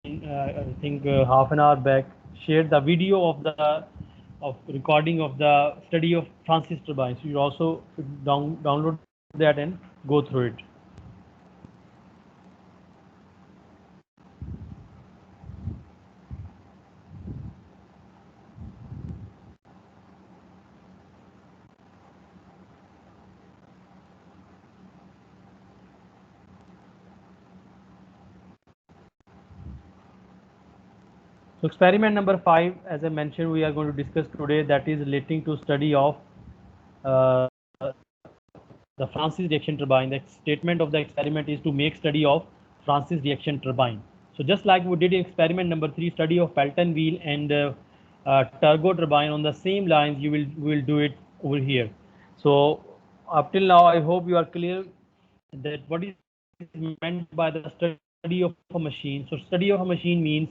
I think half an hour back, shared the video of the recording of the study of Francis turbine. So you also should download that and go through it. So experiment number 5, as I mentioned, we are going to discuss today, that is relating to study of uh, the Francis reaction turbine. The statement of the experiment is to make study of Francis reaction turbine. So just like we did in experiment number 3, study of Pelton wheel and turbo turbine, on the same lines we will do it over here. So up till now, I hope you are clear that what is meant by the study of a machine. So study of a machine means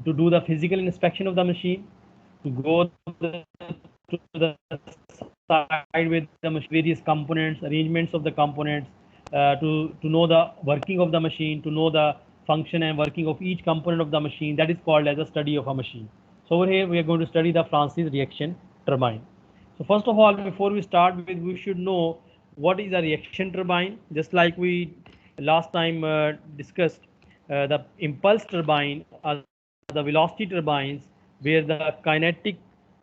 to do the physical inspection of the machine, to go to the side with the machine, various components, arrangements of the components, to know the working of the machine, to know the function and working of each component of the machine. That is called as a study of a machine. So over here we are going to study the Francis reaction turbine. So first of all, before we start with, we should know what is a reaction turbine. Just like we last time discussed, the impulse turbine are the velocity turbines, where the kinetic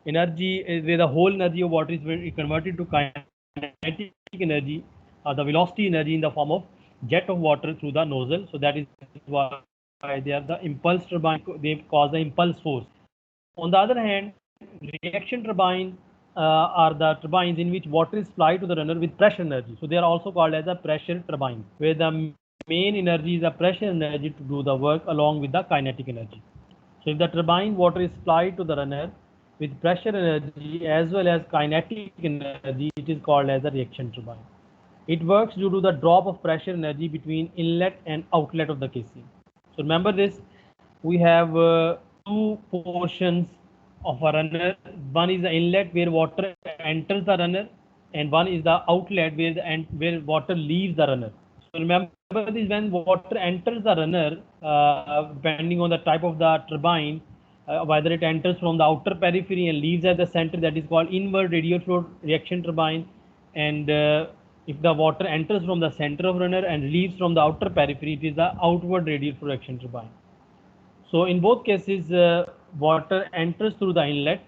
energy is, where the whole energy of water is converted to kinetic energy, the velocity energy in the form of jet of water through the nozzle. So that is why they are the impulse turbine. They cause the impulse force. On the other hand, reaction turbine are the turbines in which water is supplied to the runner with pressure energy. So they are also called as a pressure turbine, where the main energy is the pressure energy to do the work along with the kinetic energy. So if the turbine water is supplied to the runner with pressure energy as well as kinetic energy, it is called as a reaction turbine. It works due to the drop of pressure energy between inlet and outlet of the casing. So remember this, we have two portions of a runner. One is the inlet where water enters the runner, and one is the outlet where water leaves the runner. So remember this, when water enters the runner, depending on the type of the turbine, whether it enters from the outer periphery and leaves at the center, that is called inward radial flow reaction turbine. And if the water enters from the center of runner and leaves from the outer periphery, it is the outward radial flow reaction turbine. So in both cases, water enters through the inlet,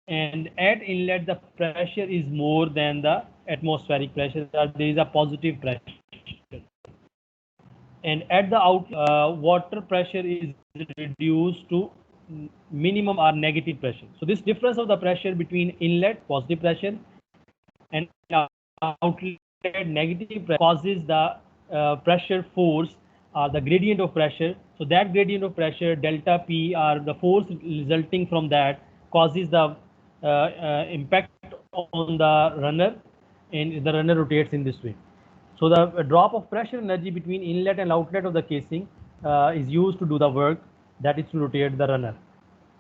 and at inlet the pressure is more than the atmospheric pressure. There is a positive pressure. And at the outlet, water pressure is reduced to minimum or negative pressure. So this difference of the pressure between inlet positive pressure and outlet negative pressure causes the pressure force, the gradient of pressure. So that gradient of pressure, delta P, or the force resulting from that, causes the impact on the runner, and the runner rotates in this way. So the drop of pressure energy between inlet and outlet of the casing is used to do the work, that is to rotate the runner.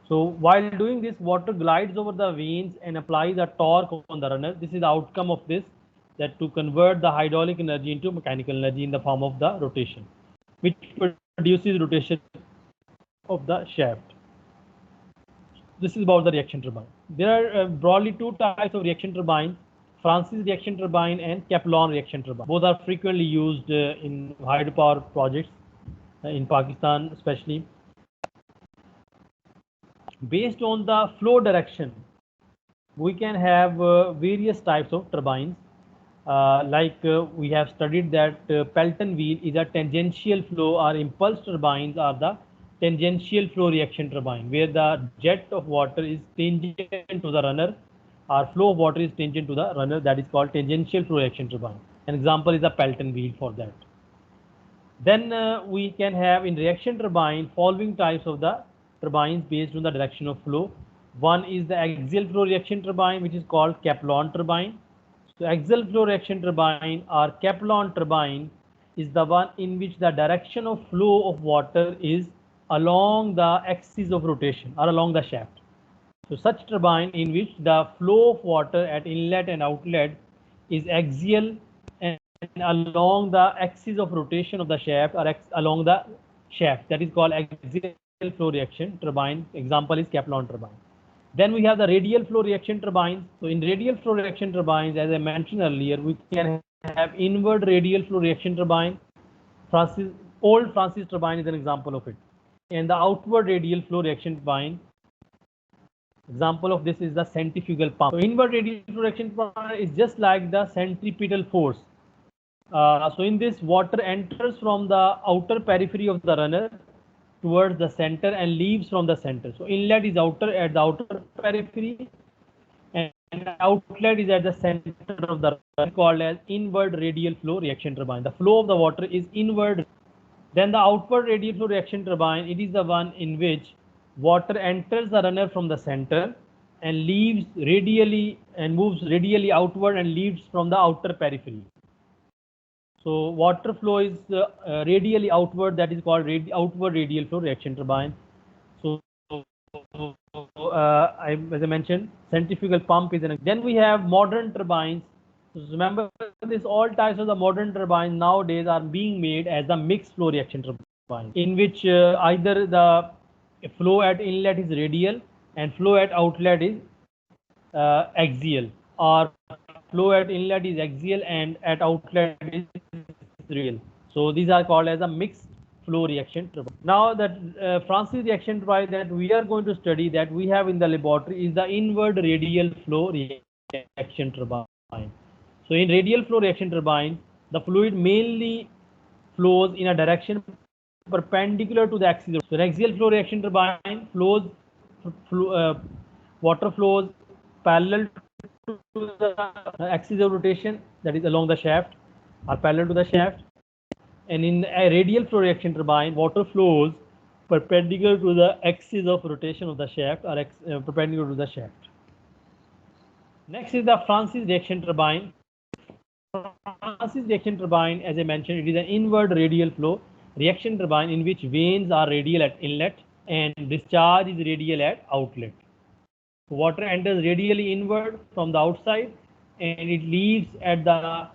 So while doing this, water glides over the vanes and applies a torque on the runner. This is the outcome of this, that to convert the hydraulic energy into mechanical energy in the form of the rotation, which produces rotation of the shaft. This is about the reaction turbine. There are broadly two types of reaction turbines: Francis reaction turbine and Kaplan reaction turbine. Both are frequently used in hydropower projects in Pakistan, especially. Based on the flow direction, we can have various types of turbines. We have studied that Pelton wheel is a tangential flow, or impulse turbines are the tangential flow reaction turbine, where the jet of water is tangent to the runner, or flow of water is tangent to the runner. That is called tangential flow reaction turbine. An example is a Pelton wheel for that. Then we can have in reaction turbine following types of the turbines based on the direction of flow. One is the axial flow reaction turbine, which is called Kaplan turbine. So axial flow reaction turbine or Kaplan turbine is the one in which the direction of flow of water is along the axis of rotation or along the shaft. So such turbine in which the flow of water at inlet and outlet is axial and along the axis of rotation of the shaft, or along the shaft, that is called axial flow reaction turbine. Example is Kaplan turbine. Then we have the radial flow reaction turbines. So in radial flow reaction turbines, as I mentioned earlier, we can have inward radial flow reaction turbine. Old Francis turbine is an example of it. And the outward radial flow reaction turbine, example of this is the centrifugal pump. So inward radial flow reaction turbine is just like the centripetal force. So in this, water enters from the outer periphery of the runner towards the center and leaves from the center. So inlet is at the outer periphery, and outlet is at the center of the runner, called as inward radial flow reaction turbine. The flow of the water is inward. Then the outward radial flow reaction turbine, it is the one in which water enters the runner from the center and leaves radially and moves radially outward and leaves from the outer periphery. So water flow is radially outward, that is called outward radial flow reaction turbine. So as I mentioned, centrifugal pump is an. Then we have modern turbines. So remember this, all types of the modern turbines nowadays are being made as a mixed flow reaction turbine, in which either the flow at inlet is radial and flow at outlet is axial, or flow at inlet is axial and at outlet is radial. So these are called as a mixed flow reaction turbine. Now that Francis reaction turbine that we are going to study, that we have in the laboratory, is the inward radial flow reaction turbine. So in radial flow reaction turbine, the fluid mainly flows in a direction perpendicular to the axis. So in axial flow reaction turbine water flows parallel to the axis of rotation, that is along the shaft or parallel to the shaft. And in a radial flow reaction turbine, water flows perpendicular to the axis of rotation of the shaft, or perpendicular to the shaft. Next is the Francis reaction turbine. Francis reaction turbine, as I mentioned, it is an inward radial flow reaction turbine in which vanes are radial at inlet and discharge is radial at outlet. Water enters radially inward from the outside and it leaves at the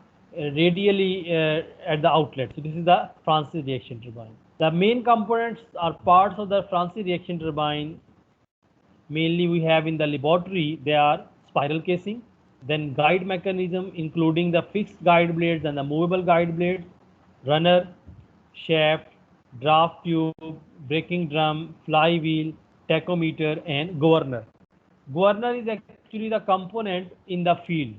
radially at the outlet. So this is the Francis reaction turbine. The main components are parts of the Francis reaction turbine. Mainly we have in the laboratory, they are spiral casing, then guide mechanism including the fixed guide blades and the movable guide blades, runner, shaft, draft tube, braking drum, flywheel, tachometer, and governor. Governor is actually the component in the field.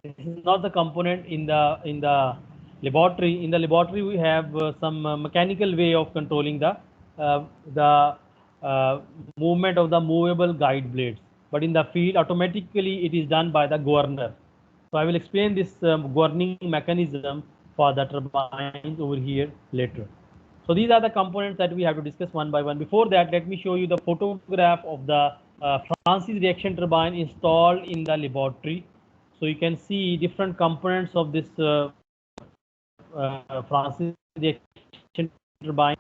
This is not the component in the laboratory. In the laboratory, we have some mechanical way of controlling the movement of the movable guide blades. But in the field, automatically it is done by the governor. So I will explain this governing mechanism for the turbines over here later. So these are the components that we have to discuss one by one. Before that, let me show you the photograph of the Francis reaction turbine installed in the laboratory. So you can see different components of this Francis reaction turbine.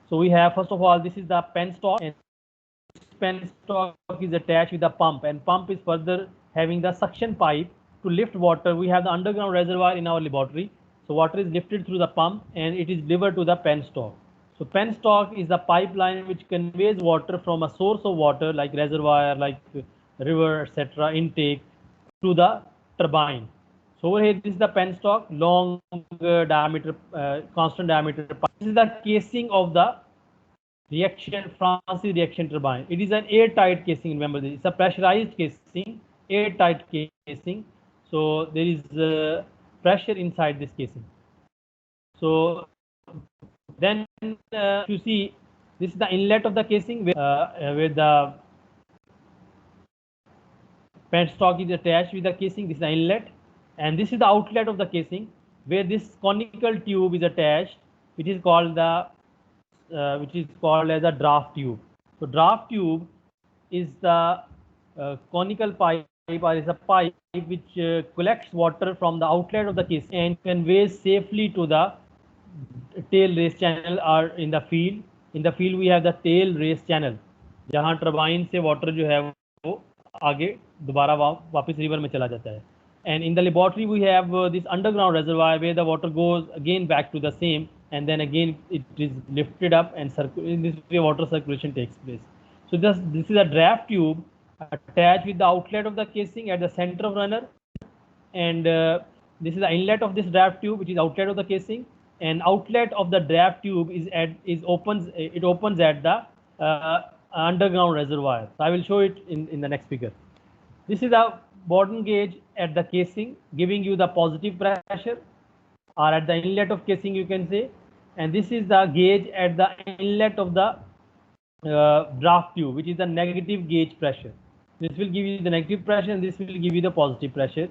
So we have, first of all, this is the penstock, and penstock is attached with the pump, and pump is further having the suction pipe to lift water. We have the underground reservoir in our laboratory. So water is lifted through the pump and it is delivered to the penstock. So penstock is the pipeline which conveys water from a source of water like reservoir, like river, etc., intake, to the turbine. So over here, this is the penstock, long diameter, constant diameter pipe. This is the casing of the Francis reaction turbine. It is an airtight casing. Remember this. It's a pressurized casing, airtight casing. So there is pressure inside this casing. So then you see, this is the inlet of the casing where the penstock is attached with the casing. This is the inlet, and this is the outlet of the casing where this conical tube is attached, which is called as a draft tube. So draft tube is the conical pipe, or is a pipe which collects water from the outlet of the casing and conveys safely to the tail race channel, or in the field. In the field we have the tail race channel, जहाँ turbine से water जो है वो आगे दोबारा वापस river में चला जाता है. And in the laboratory we have this underground reservoir where the water goes again back to the same and then again it is lifted up, and in this way water circulation takes place. So this is a draft tube attached with the outlet of the casing at the center of runner, and this is the inlet of this draft tube, which is outlet of the casing, and outlet of the draft tube it opens at the underground reservoir. So I will show it in the next figure. This is a Borden gauge at the casing, giving you the positive pressure, or at the inlet of casing you can say, and this is the gauge at the inlet of the draft tube, which is the negative gauge pressure. This will give you the negative pressure, and this will give you the positive pressure.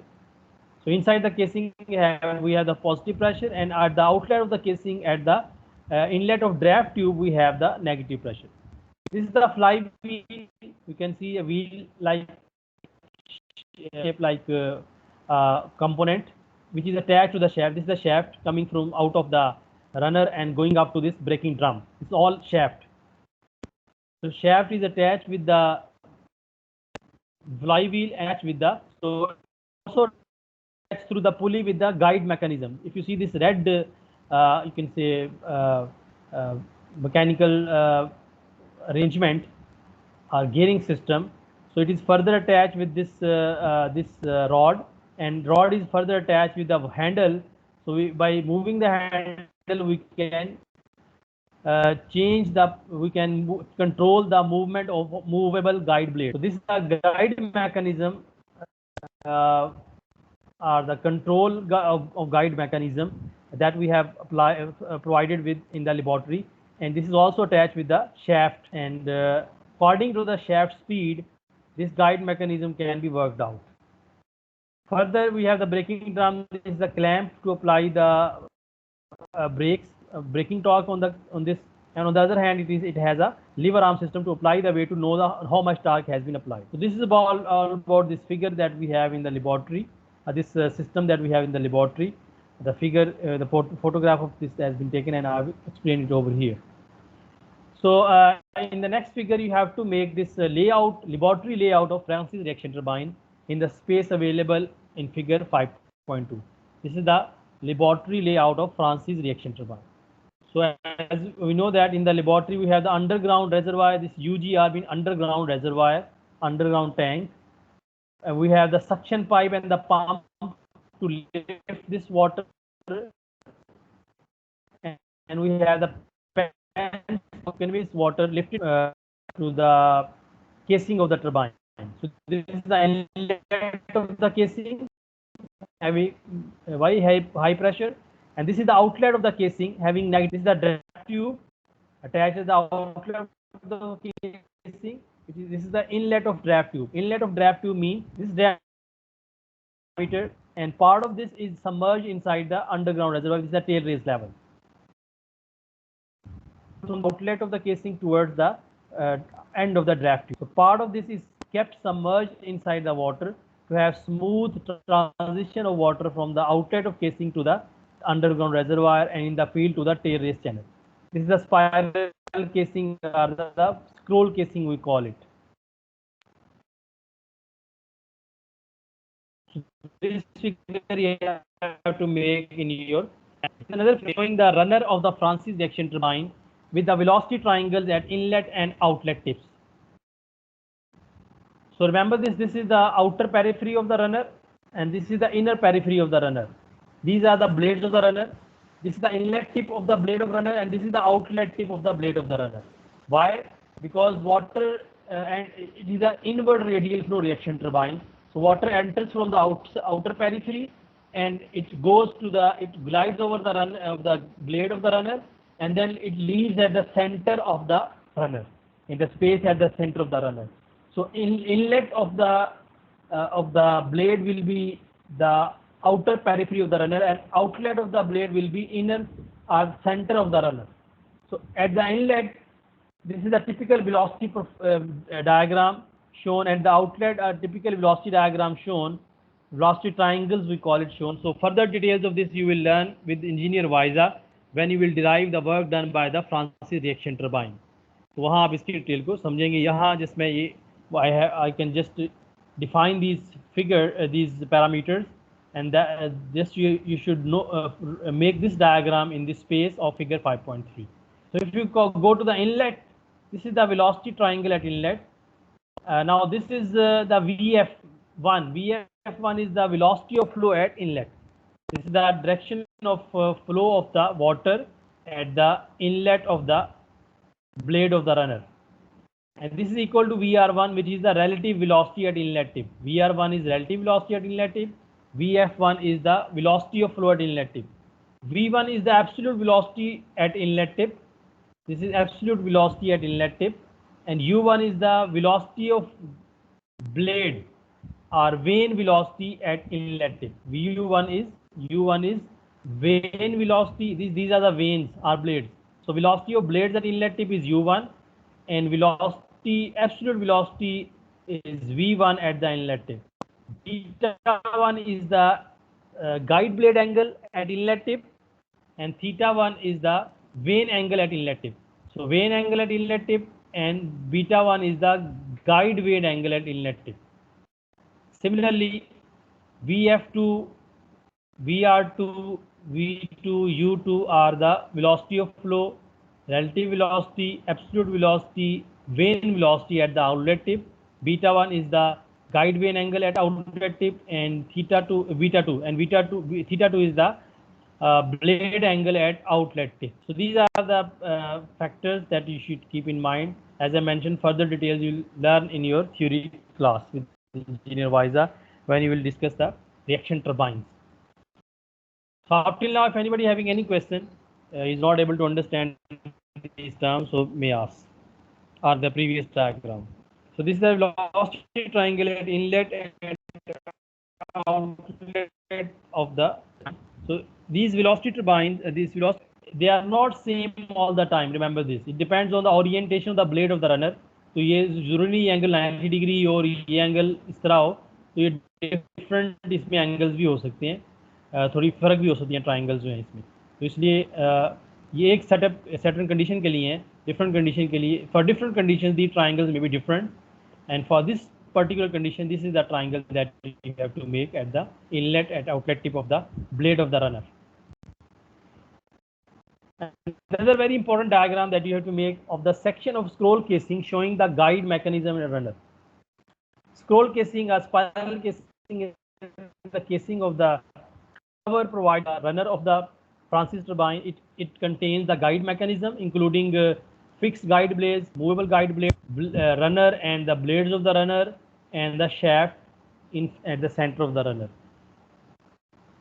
So inside the casing we have the positive pressure, and at the outlet of the casing at the inlet of draft tube we have the negative pressure. This is the flywheel. You can see a wheel like shape like component which is attached to the shaft. This is the shaft coming from out of the runner and going up to this braking drum. It's all shaft. So shaft is attached with the flywheel, attached with the, so also attached through the pulley with the guide mechanism. If you see this red, you can say mechanical arrangement or gearing system. So it is further attached with this rod, and rod is further attached with the handle. So by moving the handle we can control the movement of movable guide blade. So this is the guide mechanism or the control of guide mechanism that we have provided with in the laboratory, and this is also attached with the shaft, and according to the shaft speed this guide mechanism can be worked out. Further we have the braking drum. This is the clamp to apply the brakes, braking torque on this, and on the other hand it has a lever arm system to apply the weight to know how much torque has been applied. So this is all about this figure that we have in the laboratory, this system that we have in the laboratory. The figure, the photograph of this has been taken, and I will explain it over here. So in the next figure you have to make this laboratory layout of Francis reaction turbine in the space available in figure 5.2. This is the laboratory layout of Francis reaction turbine. So as we know that in the laboratory we have the underground reservoir, this UGR being underground reservoir, underground tank. We have the suction pipe and the pump to lift this water, and we have the pan to convey water lifted to the casing of the turbine. So this is the inlet of the casing having very high pressure, and this is the outlet of the casing having negative. This is the draft tube attached to the outlet of the casing. This is the inlet of draft tube. Inlet of draft tube means this diameter, and part of this is submerged inside the underground reservoir. This is the tail raise level. From the outlet of the casing towards the end of the draft tube. So part of this is kept submerged inside the water to have smooth transition of water from the outlet of casing to the underground reservoir, and in the field to the tail raise channel. This is the spiral casing or the scroll casing we call it. So this figure you have to make in your. Another showing the runner of the Francis reaction turbine with the velocity triangles at inlet and outlet tips. So remember this is the outer periphery of the runner, and this is the inner periphery of the runner. These are the blades of the runner. This is the inlet tip of the blade of runner, and this is the outlet tip of the blade of the runner. Why? Because water and it is an inward radial flow reaction turbine. So water enters from the outer periphery, and it glides over the blade of the runner, and then it leaves at the center of the runner, in the space at the center of the runner. So inlet of the blade will be the outer periphery of the runner, and outlet of the blade will be inner or center of the runner. So at the inlet, this is a typical velocity diagram shown, and the outlet a typical velocity diagram shown. Velocity triangles we call it shown. So further details of this you will learn with engineer Visa when you will derive the work done by the Francis reaction turbine. तो वहाँ आप इसकी detail को समझेंगे. यहाँ जिसमें ये I can just define these parameters, and that just you should know make this diagram in the space of figure 5.3. So if you go to the inlet, this is the velocity triangle at inlet. Now this is the VF1. VF1 is the velocity of flow at inlet. This is the direction of flow of the water at the inlet of the blade of the runner. And this is equal to VR1, which is the relative velocity at inlet tip. VR1 is relative velocity at inlet tip. VF1 is the velocity of flow at inlet tip. V1 is the absolute velocity at inlet tip. This is absolute velocity at inlet tip. And U1 is the velocity of blade or vane velocity at inlet tip. U1 is vane velocity. These are the vanes or blades. So velocity of blades at inlet tip is U1, and absolute velocity is V1 at the inlet tip. Beta1 is the guide blade angle at inlet tip, and theta1 is the vane angle at inlet tip. So vane angle at inlet tip and beta1 is the guide vane angle at inlet tip. Similarly, VF2, VR2, V2, U2 are the velocity of flow, relative velocity, absolute velocity, vane velocity at the outlet tip. Beta1 is the guide vane angle at outlet tip, and theta2 is the blade angle at outlet tip. So these are the factors that you should keep in mind. As I mentioned, further details you'll learn in your theory class with Engineer Visa when you will discuss the reaction turbines. So up till now, if anybody having any question is not able to understand these terms, so may ask, or the previous diagram. So this is the velocity triangle at inlet and outlet of the. So these velocity turbines, they are not same all the time. Remember this. It depends on the orientation of the blade of the runner. तो ये जरूरी angle 90 degree और ये angle इस तरह हो, तो ये डिफरेंट इसमें एंगल्स भी हो सकते हैं, थोड़ी फर्क भी हो सकती हैं ट्राइंगल्स जो हैं इसमें. तो इसलिए ये एक सेटअप सर्टेन कंडीशन के लिए है, डिफरेंट कंडीशन के लिए. For different condition the triangles may be different, and for this particular condition, this is the triangle that you have to make at the inlet at outlet tip of the blade of the runner. Another very important diagram that you have to make of the section of scroll casing showing the guide mechanism in a runner. Scroll casing or spiral casing is the casing of the cover provides the runner of the Francis turbine. It contains the guide mechanism, including fixed guide blades, movable guide blade, runner and the blades of the runner, and the shaft at the center of the runner.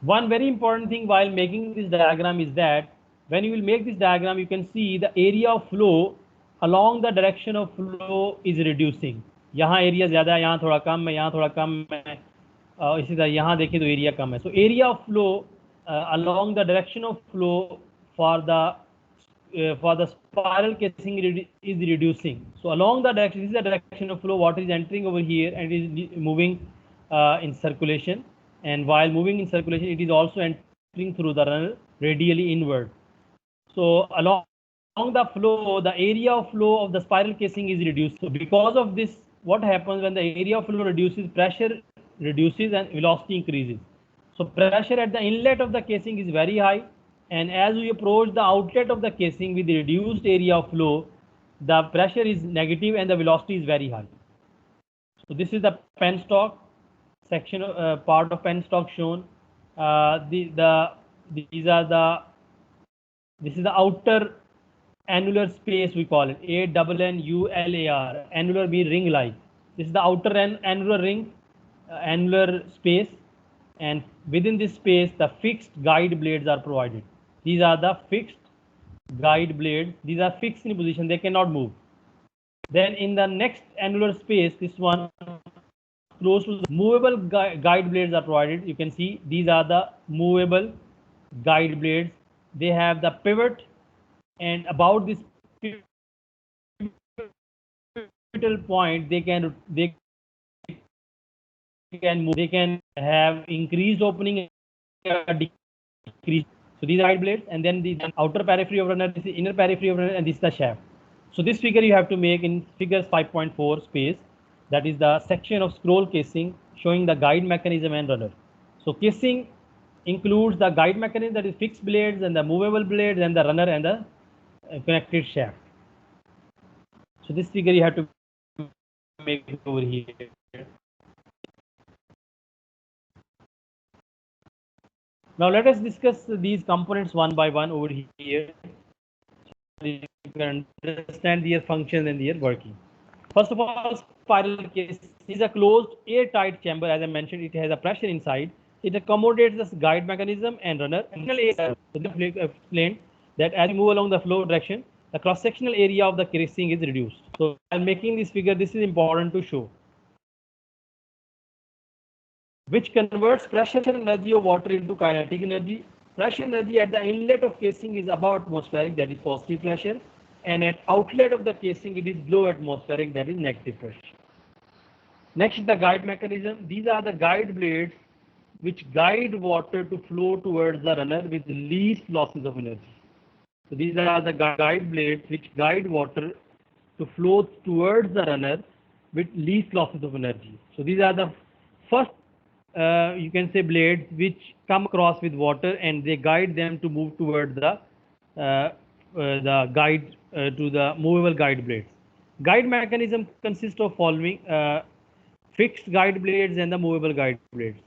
One very important thing while making this diagram is that when you will make this diagram, you can see the area of flow along the direction of flow is reducing. यहाँ area ज़्यादा है, यहाँ थोड़ा कम है, यहाँ थोड़ा कम है, इसी तरह यहाँ देखें तो एरिया कम है. So area of flow along the direction of flow for the spiral casing is reducing. So along the direction, this is the direction of flow, water is entering over here and is moving in circulation, and while moving in circulation it is also entering through the runner radially inward. So along the flow, the area of flow of the spiral casing is reduced. So because of this, what happens when the area of flow reduces, pressure reduces and velocity increases. So pressure at the inlet of the casing is very high, and as we approach the outlet of the casing with the reduced area of flow, the pressure is negative and the velocity is very high. So this is the penstock section, part of penstock shown. This is the outer annular space, we call it ANNULAR. Annular means ring-like. This is the outer annular ring, annular space, and within this space the fixed guide blades are provided. These are the fixed guide blades. These are fixed in position, they cannot move. Then in the next annular space, this one close to the movable guide blades are provided. You can see these are the movable guide blades. They have the pivot, and about this pivotal point they can move. They can have increased opening and decreased. So these are guide blades, and then the outer periphery of runner, this is inner periphery of runner, and this is the shaft. So this figure you have to make in figures 5.4 space. That is the section of scroll casing showing the guide mechanism and runner. So casing includes the guide mechanism, that is fixed blades and the movable blades and the runner and the connected shaft. So this figure you have to make over here. Now let us discuss these components one by one over here. You can understand their function and their working. First of all, spiral case is a closed airtight chamber. As I mentioned, it has a pressure inside. It accommodates the guide mechanism and runner. So they explained that as you move along the flow direction, the cross-sectional area of the casing is reduced. So I'm making this figure. This is important to show, which converts pressure energy of water into kinetic energy. Pressure energy at the inlet of casing is above atmospheric, that is positive pressure, and at outlet of the casing it is below atmospheric, that is negative pressure. Next, the guide mechanism. These are the guide blades which guide water to flow towards the runner with least losses of energy. So these are the guide blades which guide water to flow towards the runner with least losses of energy. So these are the first, you can say, blades which come across with water and they guide them to move towards the guide to the movable guide blades. Guide mechanism consists of following fixed guide blades and the movable guide blades.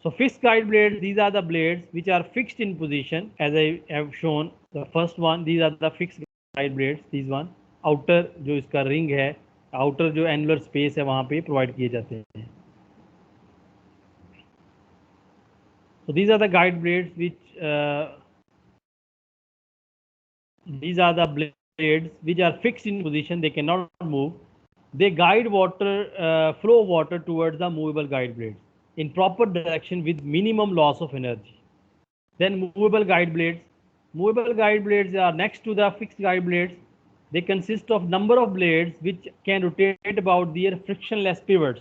So fixed guide blades, these are the blades which are fixed in position, as I have shown. The first one, these are the fixed guide blades. These one, outer जो इसका ring है, outer जो annular space है वहाँ पे provide किए जाते हैं. So these are the guide blades which these are the blades which are fixed in position. They cannot move. They guide water, flow water towards the movable guide blades in proper direction with minimum loss of energy. Then movable guide blades. Movable guide blades are next to the fixed guide blades. They consist of number of blades which can rotate about their frictionless pivots.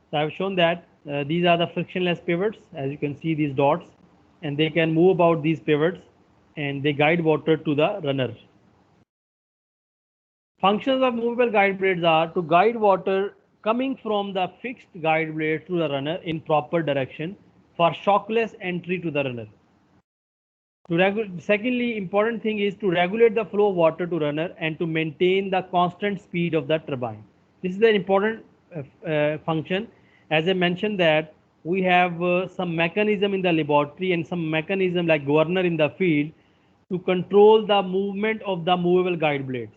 So I have shown that these are the frictionless pivots, as you can see these dots, and they can move about these pivots and they guide water to the runner. Functions of movable guide blades are to guide water coming from the fixed guide blade to the runner in proper direction for shockless entry to the runner. Secondly, important thing is to regulate the flow of water to runner and to maintain the constant speed of the turbine. This is an important function. As I mentioned that we have some mechanism in the laboratory and some mechanism like governor in the field to control the movement of the movable guide blades.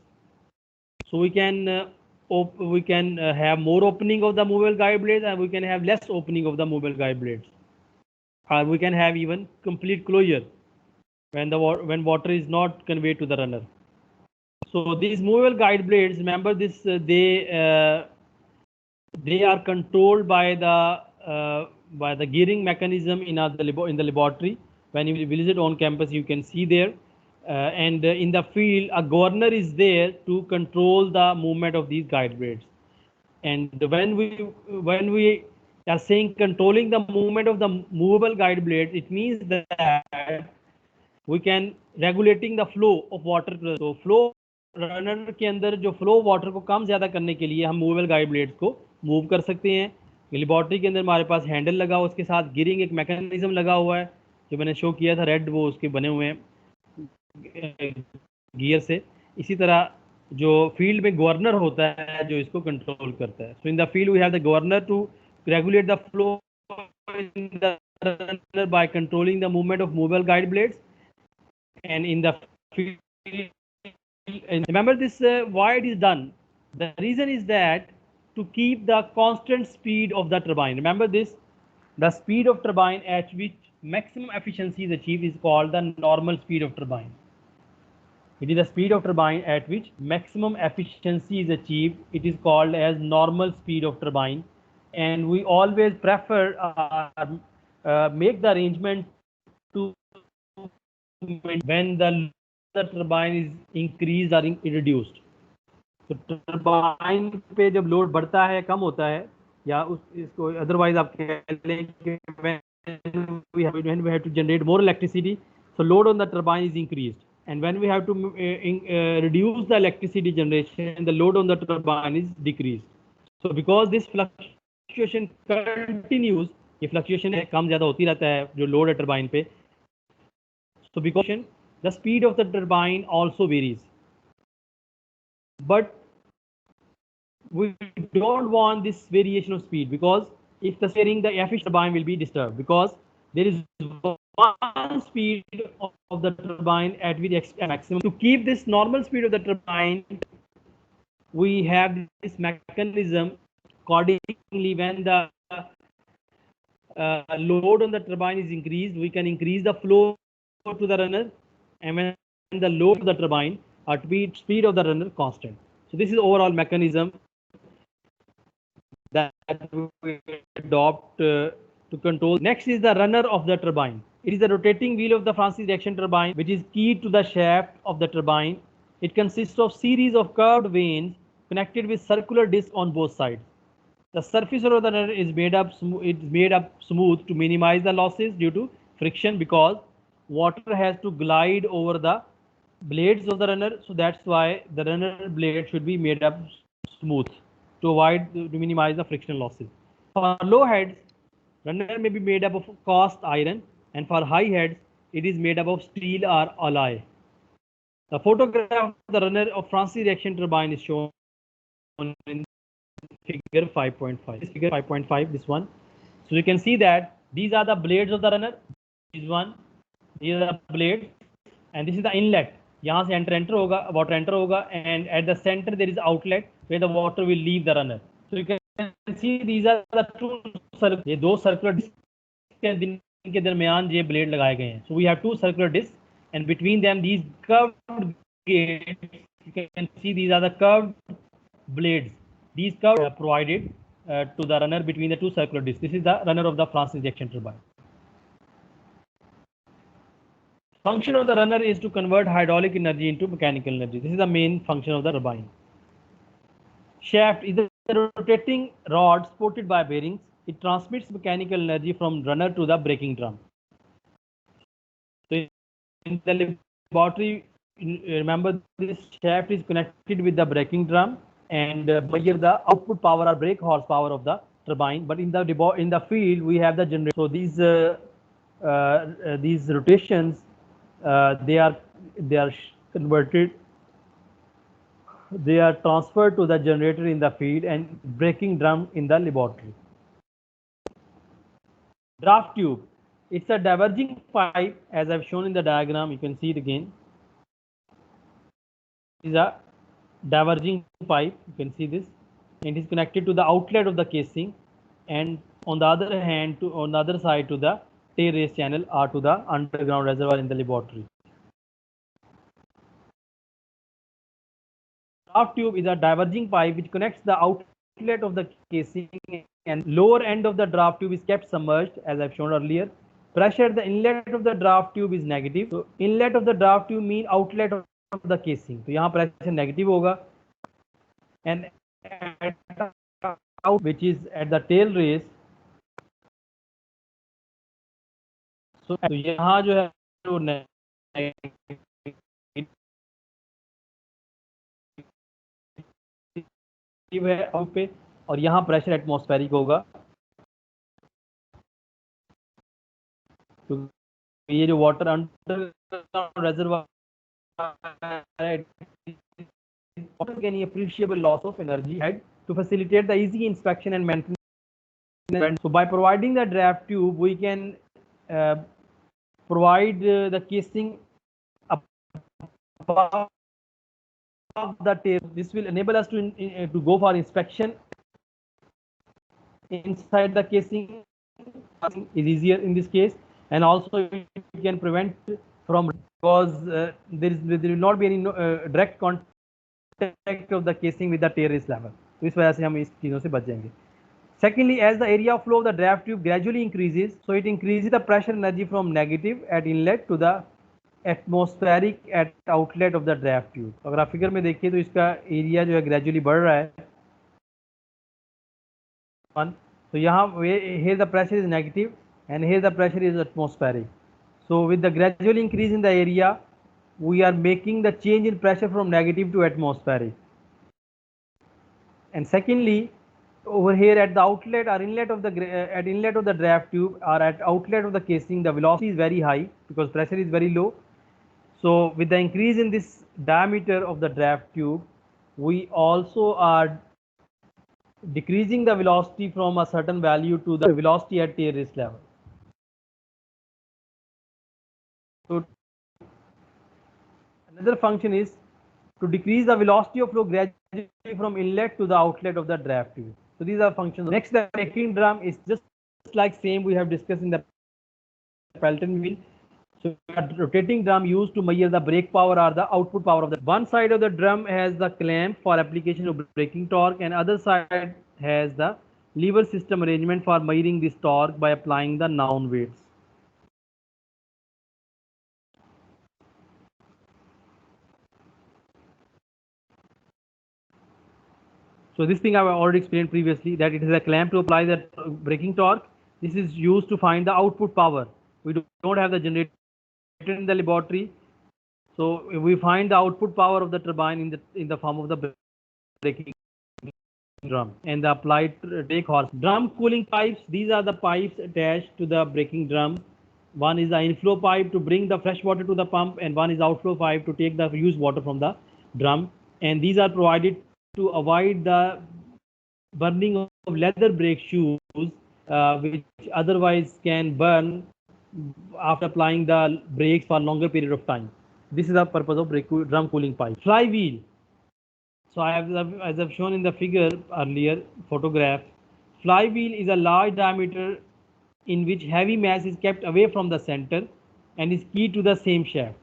So we can have more opening of the movable guide blades and we can have less opening of the movable guide blades. Or we can have even complete closure when water is not conveyed to the runner. So these movable guide blades, remember this, they are controlled by the gearing mechanism in the laboratory. When you visit on campus, you can see there. And in the field, a governor is there to control the movement of these guide blades. And when we are saying controlling the movement of the movable guide blades, it means that we can regulating the flow of water. So flow runner के अंदर जो flow water को कम ज़्यादा करने के लिए हम movable guide blades को move कर सकते हैं. लेबॉर्ट्री के अंदर हमारे पास हैंडल लगा हुआ, उसके साथ गियरिंग एक मैकेनिज्म लगा हुआ है जो मैंने शो किया था, रेड वो उसके बने हुए हैं गियर से. इसी तरह जो फील्ड में गवर्नर होता है जो इसको कंट्रोल करता है. So in the field we have the governor to regulate the flow in the runner by controlling the movement of movable guide blades. And in the field, and remember this, why it is done. The reason is that to keep the constant speed of the turbine. Remember this, the speed of turbine at which maximum efficiency is achieved is called the normal speed of turbine. It is the speed of turbine at which maximum efficiency is achieved. It is called as normal speed of turbine, and we always prefer make the arrangement to when the turbine is increased or reduced. तो turbine पे जब load बढ़ता है कम होता है या इसको otherwise आप कह लें कि when we have to generate more electricity, so load on the turbine is increased, and when we have to reduce the electricity generation, the load on the turbine is decreased. So because this fluctuation continues, ये fluctuation है, कम ज़्यादा होती रहता है जो load है turbine पे. So because the speed of the turbine also varies, but we don't want this variation of speed, because if the steering, the efficient turbine will be disturbed, because there is one speed of the turbine at which maximum. To keep this normal speed of the turbine, we have this mechanism. Accordingly, when the load on the turbine is increased, we can increase the flow to the runner, and when the load of the turbine or speed of the runner constant. So this is overall mechanism that we adopt to control. Next is the runner of the turbine. It is the rotating wheel of the Francis reaction turbine, which is key to the shaft of the turbine. It consists of series of curved vanes connected with circular disc on both sides. The surface of the runner is made up smooth to minimize the losses due to friction, because water has to glide over the blades of the runner. So that's why the runner blade should be made up smooth to minimize the friction losses. For low heads, runner may be made up of cast iron, and for high heads, it is made up of steel or alloy. The photograph of the runner of Francis reaction turbine is shown in figure 5.5. This figure 5.5, this one. So you can see that these are the blades of the runner. This one, these are the blades, and this is the inlet. यहाँ से enter होगा, water enter होगा, and at the center there is outlet where the water will leave the runner. So you can see these are the two circular. ये दो circular discs के दरमियान ये blade लगाए गए हैं. So we have two circular discs, and between them these curved gates. You can see these are the curved blades. These curves are provided to the runner between the two circular discs. This is the runner of the Francis injection turbine. Function of the runner is to convert hydraulic energy into mechanical energy. This is the main function of the turbine. Shaft is a rotating rod supported by bearings. It transmits mechanical energy from runner to the braking drum. So in the laboratory, remember this shaft is connected with the braking drum and measure the output power or brake horsepower of the turbine. But in the field we have the generator. So these rotations they are converted. They are transferred to the generator in the field and braking drum in the laboratory. Draft tube. It's a diverging pipe, as I've shown in the diagram. You can see it again. It is a diverging pipe. You can see this. It is connected to the outlet of the casing, and on the other hand, on the other side to the tail race channel or to the underground reservoir in the laboratory. Draft tube is a diverging pipe which connects the outlet of the casing, and lower end of the draft tube is kept submerged, as I've shown earlier. Pressure at the inlet of the draft tube is negative. So inlet of the draft tube mean outlet of the casing. तो यहाँ pressure negative होगा, and out which is at the tail race. So तो यहाँ जो है वो negative है out पे, और यहाँ प्रेशर एटमॉस्फेरिक होगा. तो ये जो water under reservoir any appreciable loss of energy head to facilitate the easy inspection and maintenance. So by providing the draft tube, we can provide the casing above the tail. This will enable us to go for inspection inside the casing. Is easier in this case, and also we can prevent from, because there will not be any direct contact of the casing with the tail race level. तो इस वजह से हम इस चीज़ों से बच जाएंगे. Secondly, as the area of flow of the draft tube gradually increases, so it increases the pressure energy from negative at inlet to the atmospheric at outlet of the draft tube. अगर आप figure में देखिए तो इसका area जो है gradually बढ़ रहा है. So यहाँ here the pressure is negative and here the pressure is atmospheric. So with the gradual increase in the area, we are making the change in pressure from negative to atmospheric. And secondly, over here at the outlet or inlet of the at inlet of the draft tube or at outlet of the casing, the velocity is very high because pressure is very low. So with the increase in this diameter of the draft tube, we also are decreasing the velocity from a certain value to the velocity at tear risk level. So another function is to decrease the velocity of flow gradually from inlet to the outlet of the draft tube. So these are functions. Next, the braking drum is just like same we have discussed in the Pelton wheel. So a rotating drum used to measure the brake power or the output power of the. One side of the drum has the clamp for application of braking torque, and other side has the lever system arrangement for measuring this torque by applying the noun weights. So this thing I've already explained previously, that it is a clamp to apply the braking torque. This is used to find the output power. We don't have the generator in the laboratory, so we find the output power of the turbine in the form of the braking drum and the applied brake horse. Drum cooling pipes, these are the pipes attached to the braking drum. One is the inflow pipe to bring the fresh water to the pump, and one is outflow pipe to take the used water from the drum. And these are provided to avoid the burning of leather brake shoes, which otherwise can burn after applying the brakes for a longer period of time. This is the purpose of drum cooling pipe. Flywheel. So as I've shown in the figure earlier photograph, flywheel is a large diameter in which heavy mass is kept away from the center and is keyed to the same shaft.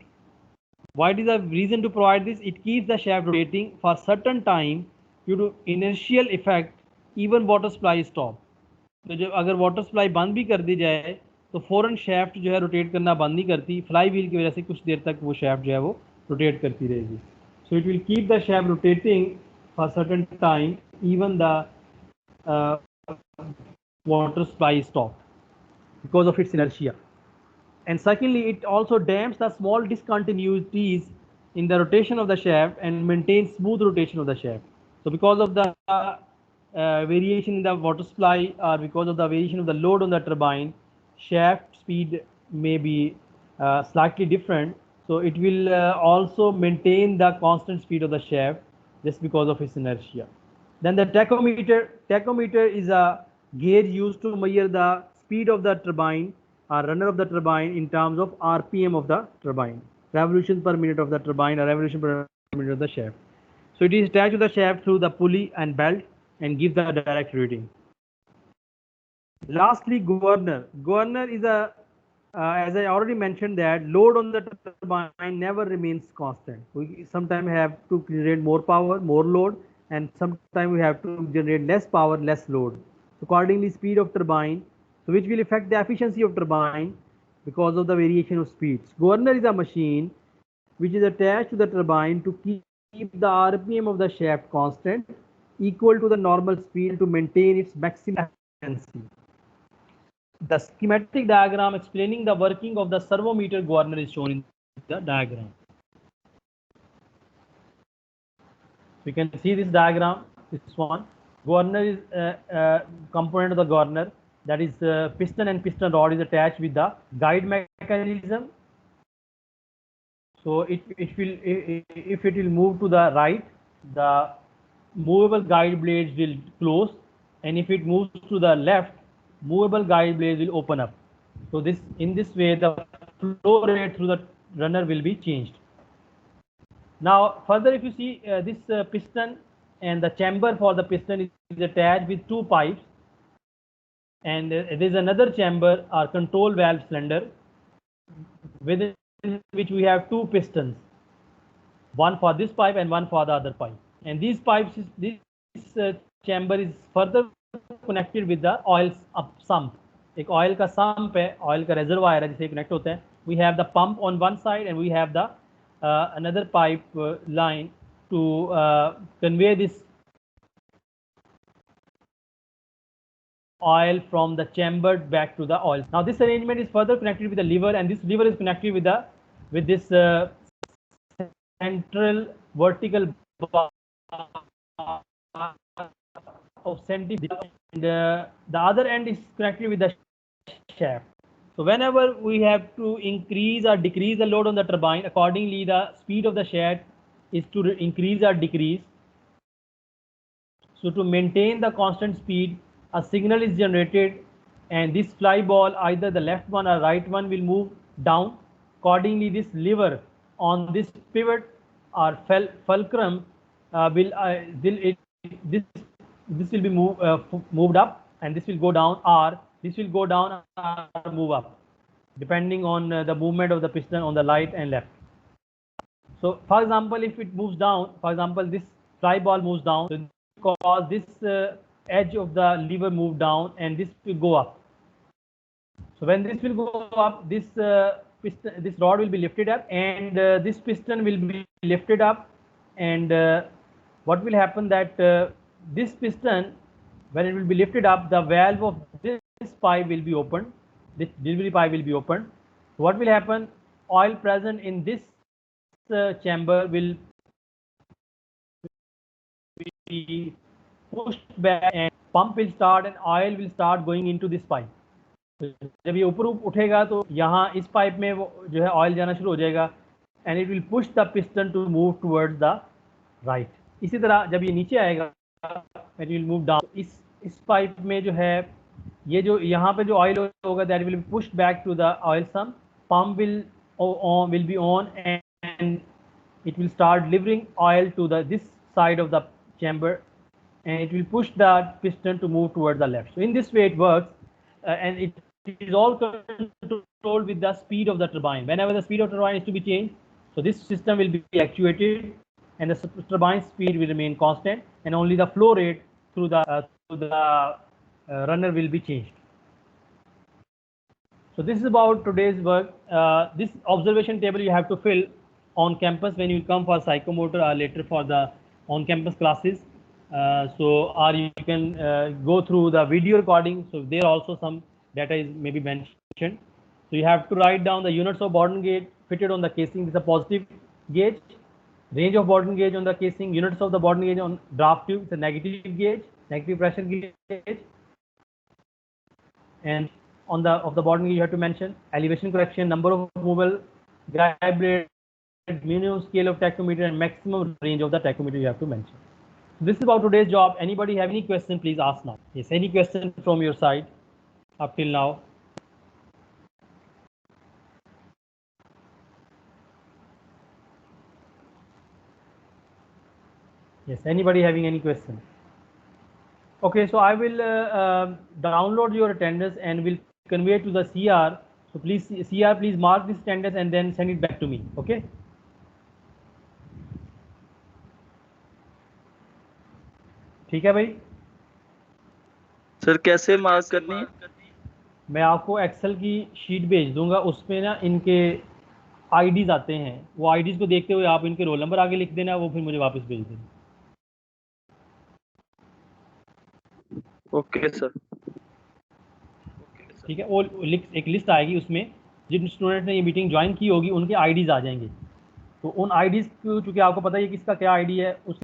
What is the reason to provide this? It keeps the shaft rotating for certain time due to inertial effect. Even water supply is stopped. तो जब अगर water supply बंद भी कर दी जाए तो फ़ौरन shaft जो है रोटेट करना बंद नहीं करती, फ्लाई व्हील की वजह से कुछ देर तक वो शाफ्ट जो है वो रोटेट करती रहेगी. So it will keep the shaft rotating for certain time even the water supply is stopped because of its inertia. And secondly, it also damps the small discontinuities in the rotation of the shaft and maintains smooth rotation of the shaft. So because of the variation in the water supply or because of the variation of the load on the turbine, shaft speed may be slightly different. So it will also maintain the constant speed of the shaft just because of its inertia. Then the tachometer. Tachometer is a gauge used to measure the speed of the turbine or runner of the turbine in terms of RPM of the turbine, revolutions per minute of the turbine or revolution per minute of the shaft. So it is attached to the shaft through the pulley and belt and gives the direct reading. Lastly, governor. Governor is a, as I already mentioned, that load on the turbine never remains constant. We sometimes have to generate more power, more load, and sometimes we have to generate less power, less load. So accordingly, speed of turbine, so which will affect the efficiency of turbine because of the variation of speeds. Governor is a machine which is attached to the turbine to keep the RPM of the shaft constant equal to the normal speed to maintain its maximum efficiency. The schematic diagram explaining the working of the servometer governor is shown in the diagram. So you can see this diagram, this one. Governor is a component of the governor, that is piston and piston rod is attached with the guide mechanism. So if it will move to the right, the movable guide blades will close, and if it moves to the left, movable guide blades will open up. So in this way the flow rate through the runner will be changed. Now further, if you see this piston and the chamber for the piston is attached with two pipes, and there is another chamber or control valve cylinder within which we have two pistons, one for this pipe and one for the other pipe. And these pipes, this chamber is further connected with the oil sump. एक oil का sump है, oil का reservoir है जिसे connect होता है. We have the pump on one side and we have the another pipe line to convey this oil from the chamber back to the oil. Now this arrangement is further connected with the lever, and this lever is connected with this central vertical bar of centimeter, and the other end is connected with the shaft. So whenever we have to increase or decrease the load on the turbine, accordingly the speed of the shaft is to increase or decrease. So to maintain the constant speed, a signal is generated, and this fly ball, either the left one or right one, will move down. Accordingly, this lever on this pivot or fulcrum this will be moved up, and this will go down, or this will go down or move up, depending on the movement of the piston on the right and left. So for example, if it moves down, for example, this fly ball moves down, so because this edge of the lever move down, and this will go up. So when this will go up, this this rod will be lifted up, and this piston will be lifted up, and what will happen that this piston, when it will be lifted up, the valve of this pipe will be opened, this delivery pipe will be opened. So what will happen? Oil present in this chamber will be pushed back, and pump will start, and oil will start going into this pipe. जब ये ऊपर उठेगा तो यहाँ इस pipe में वो जो है ऑयल जाना शुरू हो जाएगा, and it will push the piston to move towards the right. इसी तरह जब ये नीचे आएगा, इट विल मूव डाउन. इस पाइप में जो है ये जो यहाँ पे जो ऑयल होगा, that will be pushed back to the oil sump. Pump will be on, and it will start delivering oil to this side of the chamber, and it will push the piston to move towards the left. So in this way it works, and it is all controlled with the speed of the turbine. Whenever the speed of the turbine is to be changed, so this system will be actuated, and the turbine speed will remain constant, and only the flow rate through the runner will be changed. So this is about today's work. This observation table you have to fill on campus when you come for psychomotor or later for the on-campus classes. Or you can go through the video recording. So there also some data is maybe mentioned. So you have to write down the units of Bourdon gauge fitted on the casing. This is a positive gauge. Range of Bourdon gauge on the casing. Units of the Bourdon gauge on draft tube. It's a negative gauge, negative pressure gauge. And on the Bourdon gauge you have to mention elevation correction, number of movable guide blade, minimum scale of tachometer, and maximum range of the tachometer you have to mention. So this is about today's job. Anybody have any question, please ask now. Yes, any question from your side up till now? Yes, anybody having any question? Okay, so I will download your attendance and will convey it to the CR. So please, CR, please mark this attendance and then send it back to me. Okay. ठीक है भाई. Sir कैसे mark करनी है? मैं आपको Excel की sheet भेज दूंगा, उसमें ना इनके आईडीज आते हैं, वो आईडीज को देखते हुए आप इनके रोल नंबर आगे लिख देना, वो फिर मुझे वापस भेज देना. Okay sir. ठीक है. वो एक लिस्ट आएगी, उसमें जिन स्टूडेंट ने ये मीटिंग ज्वाइन की होगी उनके आईडीज आ जाएंगे. तो उन आईडीज को, चूँकि आपको पता है किसका क्या आईडी है, उस